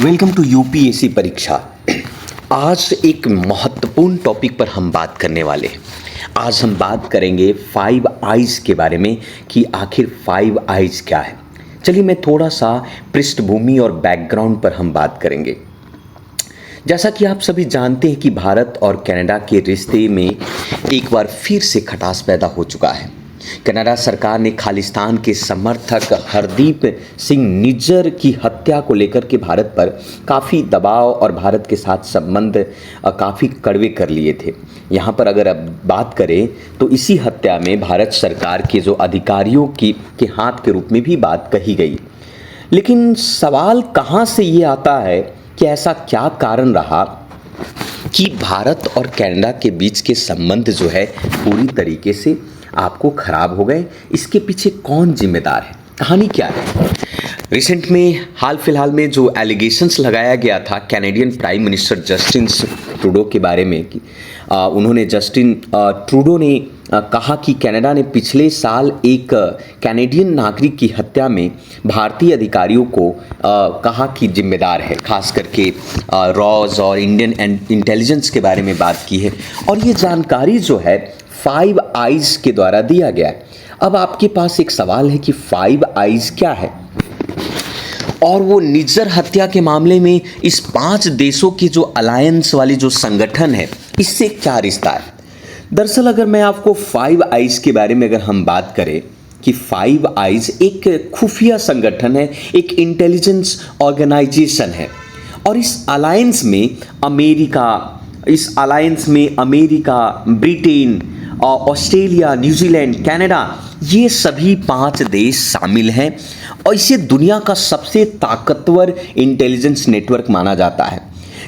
Welcome to UPSC परीक्षा। आज एक महत्वपूर्ण टॉपिक पर हम बात करने वाले हैं। आज हम बात करेंगे 5 आइज़ के बारे में कि आखिर 5 आइज़ क्या है। चलिए मैं थोड़ा सा पृष्ठभूमि और बैकग्राउंड पर हम बात करेंगे। जैसा कि आप सभी जानते हैं कि भारत और कनाडा के रिश्ते में एक बार फिर से खटास पैदा हो चुका है। कनाडा सरकार ने खालिस्तान के समर्थक हरदीप सिंह निज्जर की हत्या को लेकर के भारत पर काफ़ी दबाव और भारत के साथ संबंध काफ़ी कड़वे कर लिए थे। यहाँ पर अगर अब बात करें तो इसी हत्या में भारत सरकार के जो अधिकारियों के हाथ के रूप में भी बात कही गई। लेकिन सवाल कहाँ से ये आता है कि ऐसा क्या कारण रहा कि भारत और कनाडा के बीच के संबंध जो है पूरी तरीके से आपको खराब हो गए। इसके पीछे कौन जिम्मेदार है, कहानी क्या है। रिसेंट में हाल फिलहाल में जो एलिगेशंस लगाया गया था Canadian prime minister Justin Trudeau के बारे में कि उन्होंने ट्रूडो ने कहा कि कनाडा ने पिछले साल एक कैनेडियन नागरिक की हत्या में भारतीय अधिकारियों को कहा कि जिम्मेदार है, खास करके रॉज और इंडियन इंटेलिजेंस के बारे में बात की है। और ये जानकारी जो है 5 आइज़ के द्वारा दिया गया है। अब आपके पास एक सवाल है कि 5 आइज़ क्या है और वो निज्जर हत्या के मामले में इस 5 देशों की जो अलायंस वाली जो संगठन है इससे क्या रिश्ता है। दरअसल अगर मैं आपको 5 आइज़ के बारे में अगर हम बात करें कि 5 आइज़ एक खुफिया संगठन है, एक इंटेलिजेंस ऑर्गेनाइजेशन है और इस अलायंस में America, Britain, Australia, New Zealand, Canada ये सभी 5 देश शामिल हैं और इसे दुनिया का सबसे ताकतवर इंटेलिजेंस नेटवर्क माना जाता है।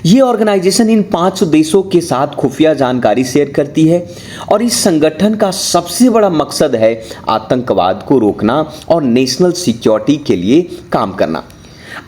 ये ऑर्गेनाइजेशन इन 5 देशों के साथ खुफिया जानकारी शेयर करती है और इस संगठन का सबसे बड़ा मकसद है आतंकवाद को रोकना और नेशनल सिक्योरिटी के लिए काम करना।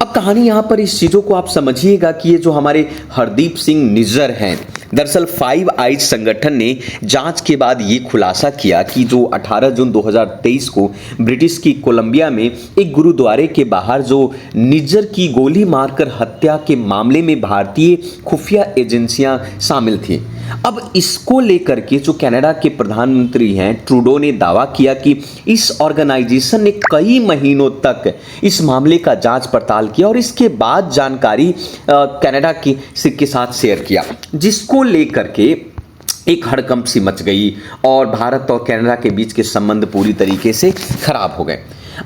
अब कहानी यहाँ पर इस चीज़ों को आप समझिएगा कि ये जो हमारे हरदीप सिंह निज्जर हैं, दरअसल 5 आइज़ संगठन ने जांच के बाद ये खुलासा किया कि जो 18 जून 2023 को ब्रिटिश की कोलंबिया में एक गुरुद्वारे के बाहर जो निज्जर की गोली मारकर हत्या के मामले में भारतीय खुफिया एजेंसियां शामिल थीं। अब इसको लेकर के जो कनाडा के प्रधानमंत्री हैं ट्रूडो ने दावा किया कि इस ऑर्गेनाइजेशन ने कई महीनों तक इस मामले का जांच पड़ताल किया और इसके बाद जानकारी कनाडा के साथ शेयर किया, जिसको लेकर के एक हड़कंप सी मच गई और भारत और कनाडा के बीच के संबंध पूरी तरीके से खराब हो गए।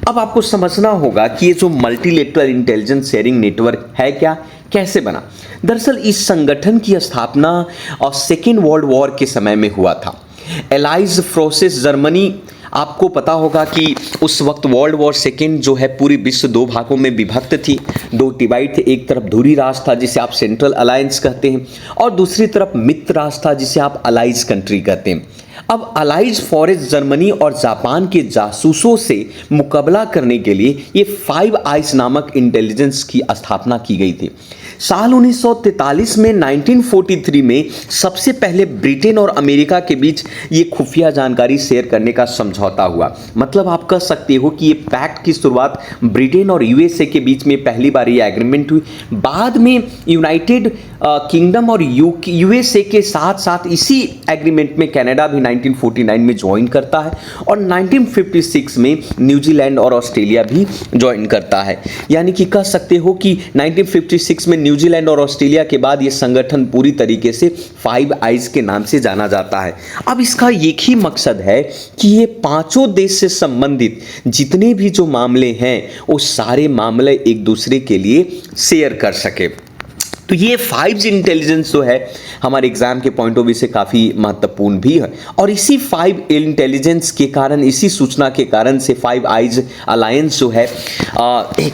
अब आपको समझना होगा कि ये जो मल्टीलेटरल इंटेलिजेंस शेयरिंग नेटवर्क है क्या, कैसे बना। दरअसल इस संगठन की स्थापना और सेकेंड वर्ल्ड वॉर के समय में हुआ था। एलाइज फ्रोसेस जर्मनी, आपको पता होगा कि उस वक्त वर्ल्ड वॉर सेकेंड जो है पूरी विश्व 2 भागों में विभक्त थी, 2 डिवाइड थे। एक तरफ धुरी राष्ट्र था जिसे आप सेंट्रल अलायंस कहते हैं और दूसरी तरफ मित्र राष्ट्र था जिसे आप अलाइज कंट्री कहते हैं। अब अलाइज फॉरेस्ट जर्मनी और जापान के जासूसों से मुकाबला करने के लिए ये 5 आइज़ नामक इंटेलिजेंस की स्थापना की गई थी। साल 1943 में 1943 में सबसे पहले ब्रिटेन और अमेरिका के बीच ये खुफिया जानकारी शेयर करने का समझौता हुआ। मतलब आप कह सकते हो कि ये पैक्ट की शुरुआत ब्रिटेन और यूएसए के बीच में पहली बार ये एग्रीमेंट हुई। बाद में यूनाइटेड किंगडम और यूएसए के साथ साथ इसी एग्रीमेंट में कनाडा भी 1949 में ज्वाइन करता है और 1956 में न्यूजीलैंड और ऑस्ट्रेलिया भी ज्वाइन करता है। यानी कि कह सकते हो कि 1956 में न्यूजीलैंड और ऑस्ट्रेलिया के बाद ये संगठन पूरी तरीके से 5 आइज़ के नाम से जाना जाता है। अब इसका एक ही मकसद है कि ये 5 देश से संबंधित जितने भी जो मामले हैं वो सारे मामले एक दूसरे के लिए शेयर कर सके। तो ये 5 इंटेलिजेंस जो है हमारे एग्जाम के पॉइंट ऑफ व्यू से काफ़ी महत्वपूर्ण भी है और इसी 5 इंटेलिजेंस के कारण, इसी सूचना के कारण से 5 आइज़ अलायंस जो है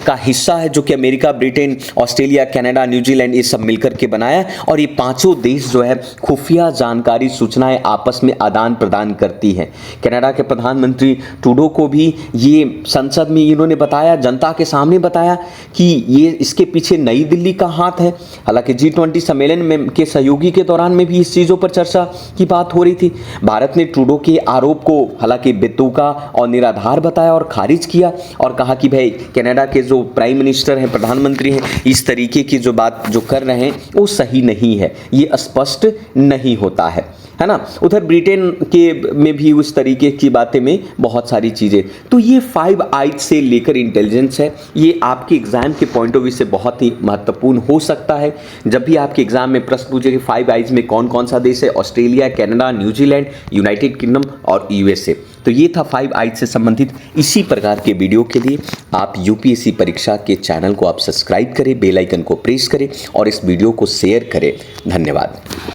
का हिस्सा है, जो कि America, Britain, Australia, Canada, New Zealand ये सब मिलकर के बनाया और ये 5 देश जो है खुफिया जानकारी सूचनाएं आपस में आदान प्रदान करती है। कनाडा के प्रधानमंत्री ट्रूडो को भी ये संसद में इन्होंने बताया, जनता के सामने बताया कि ये इसके पीछे नई दिल्ली का हाथ है। हालांकि G20 सम्मेलन में के सहयोगी के दौरान में भी इस चीज़ों पर चर्चा की बात हो रही थी। भारत ने ट्रूडो के आरोप को हालांकि बेतुका और निराधार बताया और खारिज किया और कहा कि भाई कनाडा के जो प्राइम मिनिस्टर हैं, प्रधानमंत्री हैं, इस तरीके की जो बात जो कर रहे हैं वो सही नहीं है, ये स्पष्ट नहीं होता है ना। उधर ब्रिटेन के में भी उस तरीके की बातें में बहुत सारी चीज़ें। तो ये 5 आइज से लेकर इंटेलिजेंस है, ये आपके एग्जाम के पॉइंट ऑफ व्यू से बहुत ही महत्वपूर्ण हो सकता है। जब भी आपके एग्जाम में प्रश्न पूछे कि 5 आइज में कौन कौन सा देश है, Australia, Canada, New Zealand, United kingdom और यूएसए। तो ये था 5 आइज से संबंधित। इसी प्रकार के वीडियो के लिए आप यूपीएससी परीक्षा के चैनल को आप सब्सक्राइब करें, बेल आइकन को प्रेस करें और इस वीडियो को शेयर करें। धन्यवाद।